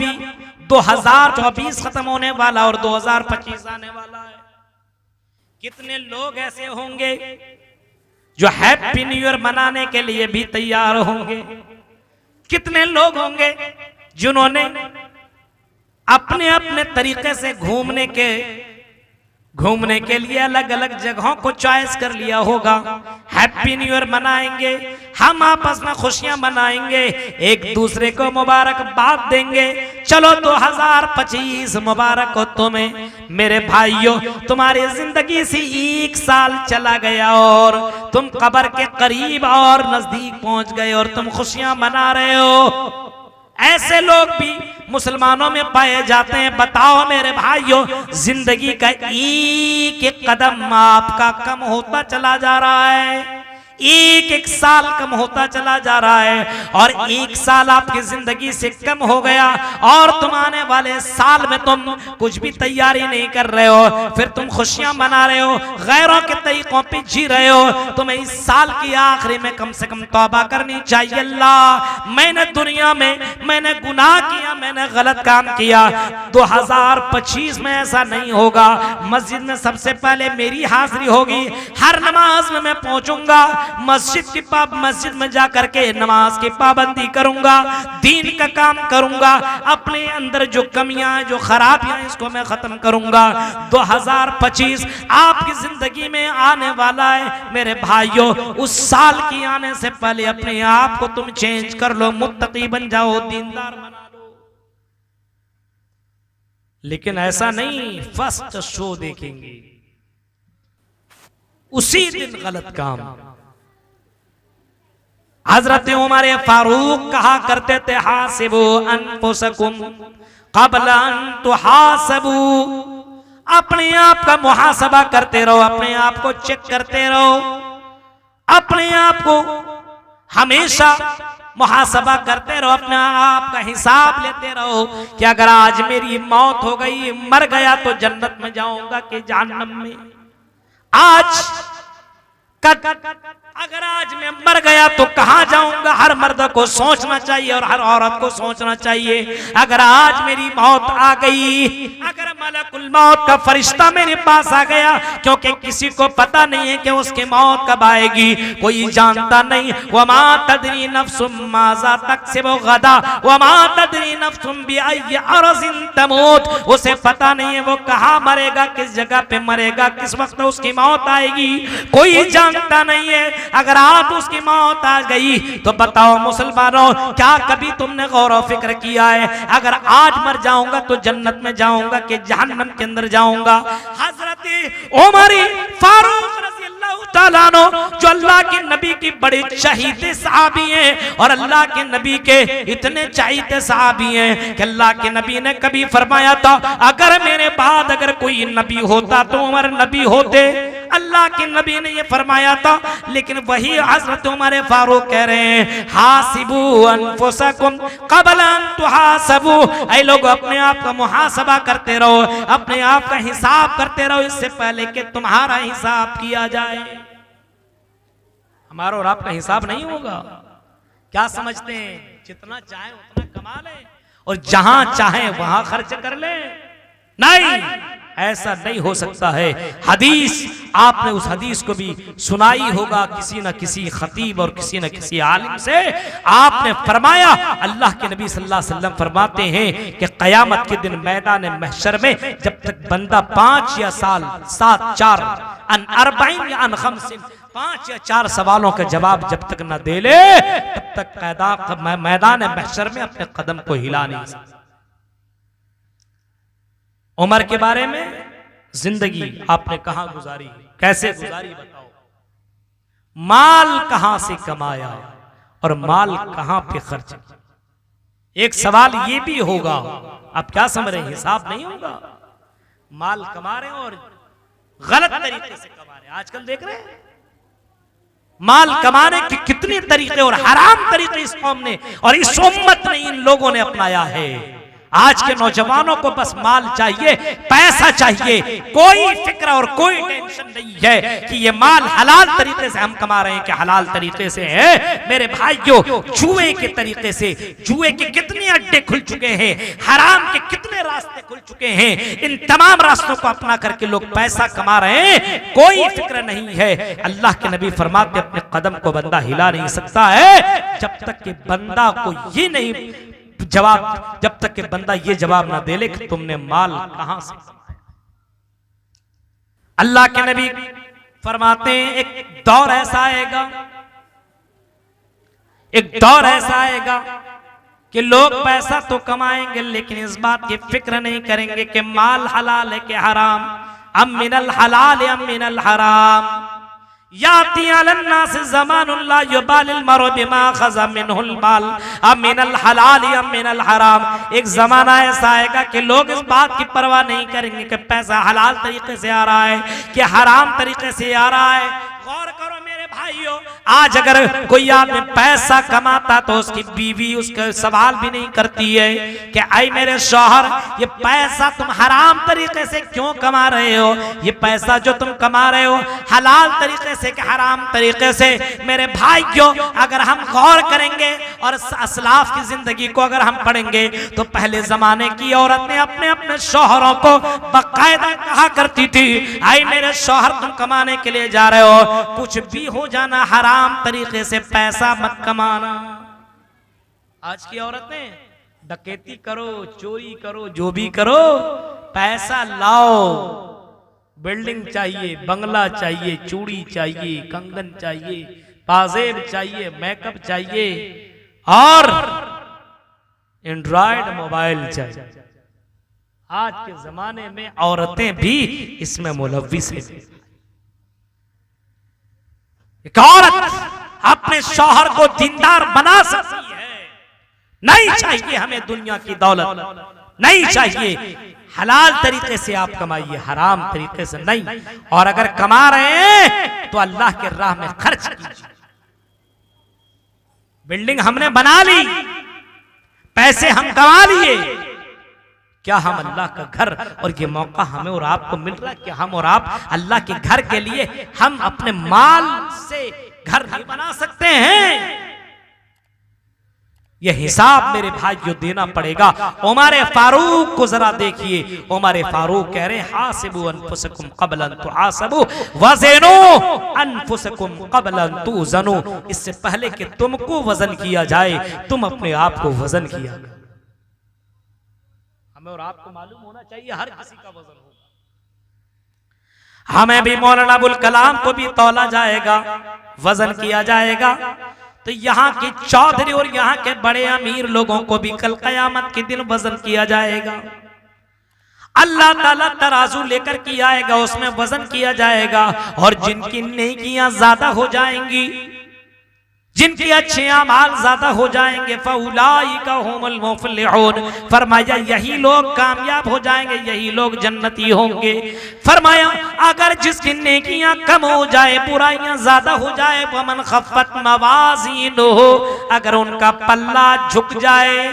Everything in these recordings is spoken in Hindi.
अभी 2024 खत्म होने वाला और 2025 आने वाला है। कितने लोग ऐसे होंगे जो हैप्पी न्यू ईयर मनाने के लिए भी तैयार होंगे? कितने लोग होंगे जिन्होंने अपने अपने तरीके से घूमने के लिए अलग अलग जगहों को चॉइस कर लिया होगा। हैप्पी न्यू ईयर मनाएंगे, हम आपस में खुशियां मनाएंगे, एक दूसरे को मुबारकबाद देंगे। चलो 2025 मुबारक हो तुम्हें मेरे भाइयों, तुम्हारी जिंदगी से 1 साल चला गया और तुम कब्र के करीब और नजदीक पहुंच गए और तुम खुशियां मना रहे हो। ऐसे लोग भी मुसलमानों में पाए जाते हैं। बताओ मेरे भाइयों, जिंदगी का एक एक कदम आपका कम होता चला जा रहा है, एक एक साल कम होता चला जा रहा है और 1 साल आपकी जिंदगी से कम हो गया और तुम आने वाले साल में तुम कुछ भी तैयारी नहीं कर रहे हो, फिर तुम खुशियां मना रहे हो, गैरों के तरीकों पे जी रहे हो। तुम्हें इस साल की आखिरी में कम से कम तौबा करनी चाहिए। अल्लाह, मैंने दुनिया में मैंने गुनाह किया, मैंने गलत काम किया। 2025 में ऐसा नहीं होगा। मस्जिद में सबसे पहले मेरी हाजिरी होगी, हर नमाज में मैं पहुंचूंगा, मस्जिद में जाकर के नमाज की पाबंदी करूंगा, दीन का काम करूंगा, अपने अंदर जो कमियां जो खराबियां इसको मैं खत्म करूंगा। 2025 आपकी जिंदगी में आने वाला है मेरे भाइयों। उस साल की आने से पहले अपने आप को तुम चेंज कर लो, मुत्तकी बन जाओ, दीनदार बना लो। लेकिन ऐसा नहीं फर्स्ट शो देखेंगे उसी दिन गलत काम। हजरत उमर फारूक कहा करते थे, हासिबू अनफुसकुम क़ब्ल अन तुहासबू। अपने आप का मुहासबा करते रहो, अपने आप को चेक करते रहो, अपने आप को हमेशा मुहासबा करते रहो, अपने आप का हिसाब लेते रहो कि अगर आज मेरी मौत हो गई, मर गया तो जन्नत में जाऊंगा कि जहन्नम में। अगर आज मैं मर गया तो कहां जाऊंगा, हर मर्द को सोचना चाहिए और हर औरत को सोचना चाहिए। अगर आज मेरी मौत आ गई, अगर मलकुल मौत का फरिश्ता मेरे पास आ गया, क्योंकि किसी को पता नहीं है कि उसकी मौत कब आएगी, कोई जानता नहीं। वमा तदरी नफ्सुम माज़ा तक्सिबु गदा वमा तदरी नफ्सुम बिअय्यि अर्ज़िन तमूत। उसे पता नहीं है वो कहां मरेगा, किस जगह पे मरेगा, किस वक्त उसकी मौत आएगी, कोई जानता नहीं है। अगर आज उसकी मौत आ गई तो बताओ मुसलमानों, क्या कभी तुमने गौर और फिक्र किया है अगर आज मर जाऊंगा तो जन्नत में जाऊंगा कि जहन्नम के अंदर जाऊंगा? हजरत उमर फारूक रज़ी अल्लाह ताला अन्हु, जो अल्लाह के नबी की बड़े चहीते सहाबी हैं और अल्लाह के नबी के इतने चहीते सहाबी हैं कि अल्लाह के नबी ने कभी फरमाया था, अगर मेरे बाद अगर कोई नबी होता तो उमर नबी होते। अल्लाह के नबी ने ये फरमाया था, लेकिन वही हजरत उमर फारूक कह रहे हैं, हासिबू अनफुसकुम क़ब्ल अन तुहासबू। ऐ लोग, अपने आप का मुहासबा करते रहो, अपने आप का हिसाब करते रहो, इससे पहले कि तुम्हारा हिसाब किया जाए। हमारा और आपका हिसाब नहीं होगा। क्या समझते हैं, जितना चाहे उतना कमा ले और जहां चाहे वहां खर्च कर ले? नहीं, ऐसा नहीं हो सकता है। हदीस, आपने उस हदीस को भी सुनाई होगा किसी न किसी खतीब और किसी न किसी आलिम से। आपने फरमाया, अल्लाह के नबी सल्लल्लाहु अलैहि वसल्लम फरमाते हैं कि क़यामत के दिन मैदान महशर में जब तक बंदा 5 या 7 4 अन 40 या अन 50 5 या 4 सवालों का जवाब जब तक न दे ले, तब तक मैदान महशर में अपने कदम को हिला नहीं सकता। उमर के बारे में जिंदगी आपने कहां गुजारी, कैसे गुजारी बताओ? माल कहां से कमाया और माल कहां पे खर्च किया? एक सवाल ये भी होगा, आप क्या समझ रहे हैं, हिसाब नहीं होगा। माल कमा रहे हैं और गलत तरीके से कमा रहे हैं। आजकल देख रहे हैं माल कमाने के कितने तरीके और हराम तरीके इस कौम ने और इस उम्मत ने, इन लोगों ने अपनाया है। आज के नौजवानों को बस माल चाहिए, पैसा चाहिए, कोई फिक्र और कोई टेंशन नहीं है कि ये माल हलाल तरीके से हम कमा रहे हैं कि हलाल तरीके से है। मेरे भाइयों, जुए के तरीके से, जुए के कितने अड्डे खुल चुके हैं, हराम के कितने रास्ते खुल चुके हैं, इन तमाम रास्तों को अपना करके लोग पैसा कमा रहे हैं, कोई फिक्र नहीं है। अल्लाह के नबी फरमाते अपने कदम को बंदा हिला नहीं सकता है जब तक कि बंदा को ये नहीं जवाब, जब तक कि बंदा ये जवाब ना दे ले कि तुमने माल कहां से। अल्लाह के नबी फरमाते हैं एक दौर ऐसा आएगा, एक दौर ऐसा आएगा कि लोग पैसा तो कमाएंगे लेकिन इस बात की फिक्र नहीं करेंगे कि माल हलाल है कि हराम। अम मिनल हलाल अम मिनल हराम याती अलन्नास ज़मानुन ला युबालिल मरउ बिमा खज़ा मिनहुल माल अम मिनल हलाल अम मिनल हराम। एक जमाना ऐसा आएगा कि लोग इस बात की परवाह नहीं करेंगे कि पैसा हलाल तरीके से आ रहा है कि हराम तरीके से आ रहा है। गौर करो मेरे भाइयों, आज अगर कोई आदमी पैसा कमाता तो उसकी बीवी उसका सवाल भी नहीं करती है कि आई मेरे शौहर, ये पैसा तुम हराम तरीके से क्यों कमा रहे हो, ये पैसा जो तुम कमा रहे हो हलाल तरीके से कि हराम तरीके से। मेरे भाइयों, अगर हम गौर करेंगे और असलाफ की जिंदगी को अगर हम पढ़ेंगे तो पहले जमाने की औरतें अपने अपने शौहरों को बाकायदा कहा करती थी, आई मेरे शौहर तुम कमाने के लिए जा रहे हो, कुछ भी हो जाना हराम तरीके से पैसा मत कमाना। आज की औरतें डकैती करो, चोरी करो, जो भी करो, पैसा लाओ, बिल्डिंग चाहिए, बंगला चाहिए, चूड़ी चाहिए, कंगन चाहिए, पाजेब चाहिए, मेकअप चाहिए और एंड्रॉयड मोबाइल चाहिए। आज के जमाने में औरतें भी इसमें मुलव्विस हैं। एक औरत अपने शौहर को दीनदार बना सकती है। नहीं चाहिए हमें दुनिया की दौलत, नहीं चाहिए, हलाल तरीके से आप कमाइए, हराम तरीके से नहीं। और अगर कमा रहे हैं तो अल्लाह के राह में खर्च कीजिए। बिल्डिंग हमने बना ली, पैसे हम कमा लिए, क्या हम अल्लाह का घर और ये मौका हमें और आपको मिल रहा है कि हम और आप अल्लाह के घर के लिए हम अपने माल से घर नहीं बना सकते हैं? ये हिसाब मेरे भाइयों देना पड़ेगा। उमर फारूक को जरा देखिए, उमर फारूक कह रहे हैं हासिबु अनफुसकुम क़ब्ल अन तुहासबु वज़नु अनफुसकुम क़ब्ल अन तुज़नु। इससे पहले कि तुमको वजन किया जाए तुम अपने आप को वजन किया। हमें और आपको मालूम होना चाहिए हर किसी का वजन होगा। हमें भी मौलाना अबुल कलाम को भी तौला जाएगा, वजन किया जाएगा। तो यहाँ के चौधरी और यहाँ के बड़े अमीर लोगों को भी कल कयामत के दिन वजन किया जाएगा। अल्लाह ताला तराजू लेकर के आएगा, उसमें वजन किया जाएगा और जिनकी नेकियां ज्यादा हो जाएंगी, जिनके अच्छे अमाल ज्यादा हो जाएंगे, फउलाइका हुमुल मुफलिहून, फरमाया यही लोग कामयाब हो जाएंगे, यही लोग जन्नती होंगे। फरमाया अगर जिसकी नेकियां कम हो जाए, बुराइयां ज्यादा हो जाए, वमन खफ्फत मवाज़ीनुहु, अगर उनका पल्ला झुक जाए,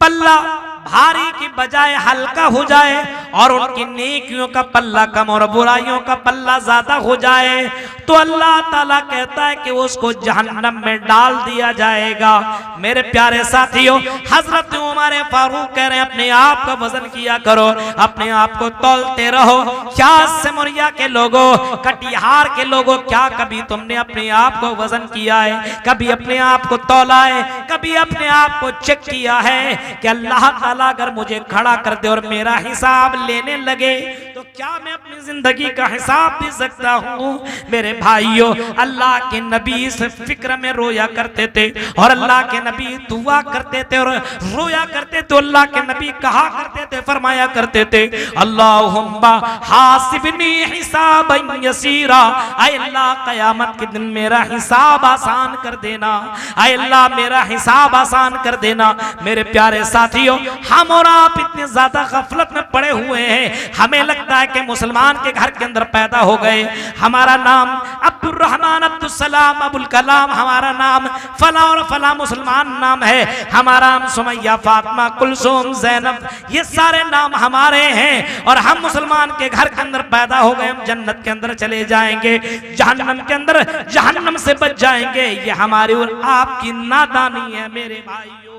पल्ला भारी की बजाय हल्का हो जाए और उनकी नेकियों का पल्ला कम और बुराइयों का पल्ला ज्यादा हो जाए, तो अल्लाह ताला कहता है कि उसको जहन्नम में डाल दिया जाएगा। मेरे प्यारे साथियों, हजरत उमर फारूक कह रहे हैं अपने आप का वजन किया करो, अपने आप को तौलते रहो। क्या सिमरिया के लोगों, कटिहार के लोगों, क्या कभी तुमने अपने आप को वजन किया है? कभी अपने आप को तौला है? कभी अपने आप को चेक किया है कि अल्लाह ताला अगर मुझे खड़ा कर दे और मेरा हिसाब लेने लगे तो क्या मैं अपनी जिंदगी का हिसाब दे सकता हूँ? मेरे भाइयों, अल्लाह के नबी इस फिक्र में रोया करते थे और अल्लाह के नबी दुआ करते थे और रोया करते थे। अल्लाह के नबी कहा करते थे, फरमाया करते थे, अल्लाहुम्मा हासिबनी हिसाबन यसीरा, ऐ अल्लाह कयामत के दिन मेरा हिसाब आसान कर देना, ऐ अल्लाह मेरा हिसाब आसान कर देना। मेरे प्यारे साथियों, हम और आप इतने ज्यादा गफलत में पड़े हुए हैं, हमें लगता है कि मुसलमान के घर के अंदर पैदा हो गए, हमारा नाम अब्दुर अब्दुर्रहमान, अब्दुल सलाम, अबुल कलाम हमारा नाम, फला और फला मुसलमान नाम है हमारा, सुमैया, फातिमा, कुलसूम, ज़ैनब, ये सारे नाम हमारे हैं और हम मुसलमान के घर के अंदर पैदा हो गए, हम जन्नत के अंदर चले जाएंगे, जहन्नम के अंदर जहन्नम से बच जाएंगे। ये हमारी और आपकी नादानी है मेरे भाइयों।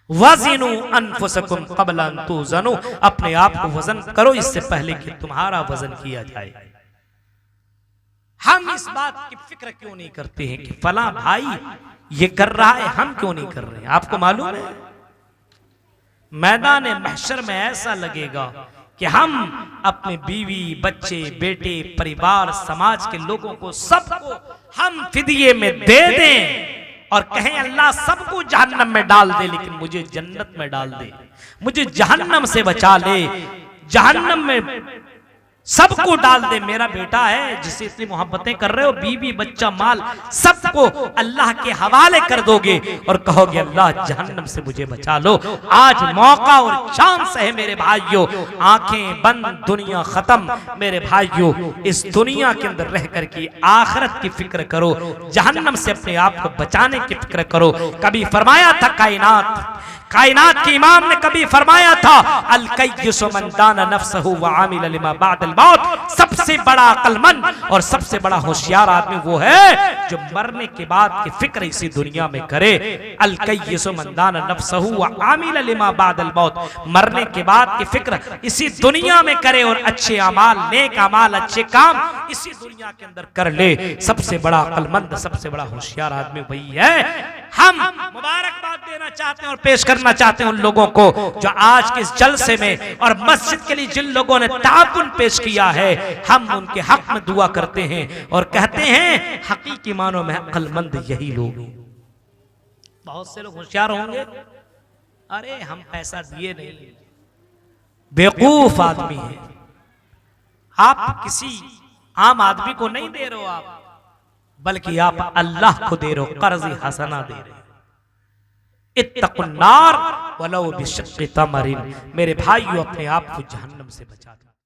वज़िनु अनफुसकुम क़ब्ल अन तुज़नु, अपने आप को वजन करो इससे पहले कि तुम्हारा वजन किया जाए। हम इस बात की फिक्र क्यों नहीं करते हैं कि फला भाई ये कर रहा है, हम क्यों नहीं कर रहे हैं? आपको मालूम है मैदान महशर में ऐसा लगेगा कि हम अपने बीवी, बच्चे, बेटे, परिवार, समाज के लोगों को, सबको हम फिदिये में दे दें और कहें अल्लाह सबको जहन्नम में डाल दे लेकिन मुझे जन्नत में डाल दे, मुझे जहन्नम से बचा ले, जहन्नम में सबको डाल दे। मेरा बेटा है जिसे इतनी मोहब्बतें कर रहे हो, बीवी, बच्चा, माल, सबको अल्लाह के हवाले कर दोगे और कहोगे अल्लाह जहन्नम से मुझे बचा लो। आज मौका और चांस है मेरे भाइयों, आंखें बंद, दुनिया खत्म। मेरे भाइयों, इस दुनिया के अंदर रह कर की आखिरत की फिक्र करो, जहन्नम से अपने आप को बचाने की फिक्र करो। कभी फरमाया था कायनात के इमाम ने कभी फरमाया था, अल कय्यिसु मन दाना नफ्सहु व आमिल लिमा बअदल मौत, सबसे बड़ा अक्लमंद और सबसे बड़ा होशियार आदमी वो है जो मरने के बाद की फिक्र इसी दुनिया में करे। अल कय्यिसु मन दाना नफ्सहु व आमिल लिमा बअदल मौत, मरने के बाद की फिक्र इसी दुनिया में करे और अच्छे अमाल, नेक अमाल, अच्छे काम इसी दुनिया के अंदर कर ले। सबसे बड़ा अक्लमंद, सबसे बड़ा होशियार आदमी वही है। हम मुबारकबाद देना चाहते हैं और पेश करना चाहते हैं उन लोगों को जो आज के इस जलसे में और मस्जिद के लिए जिन लोगों ने ताउन पेश किया है, हम उनके हक में दुआ करते हैं और कहते हैं हकीकी मानों में अक्लमंद यही लोग। बहुत से लोग होशियार होंगे, अरे हम पैसा दिए नहीं, बेवकूफ आदमी है। आप किसी आम आदमी को नहीं दे रहे हो, आप बल्कि आप अल्लाह को दे रहे हो, कर्ज हसना दे रहे हो। इत्तकुन्नार वलौ बिशिक्कि तमरिन, मेरे भाइयों अपने आप को जहन्नम से बचा दो।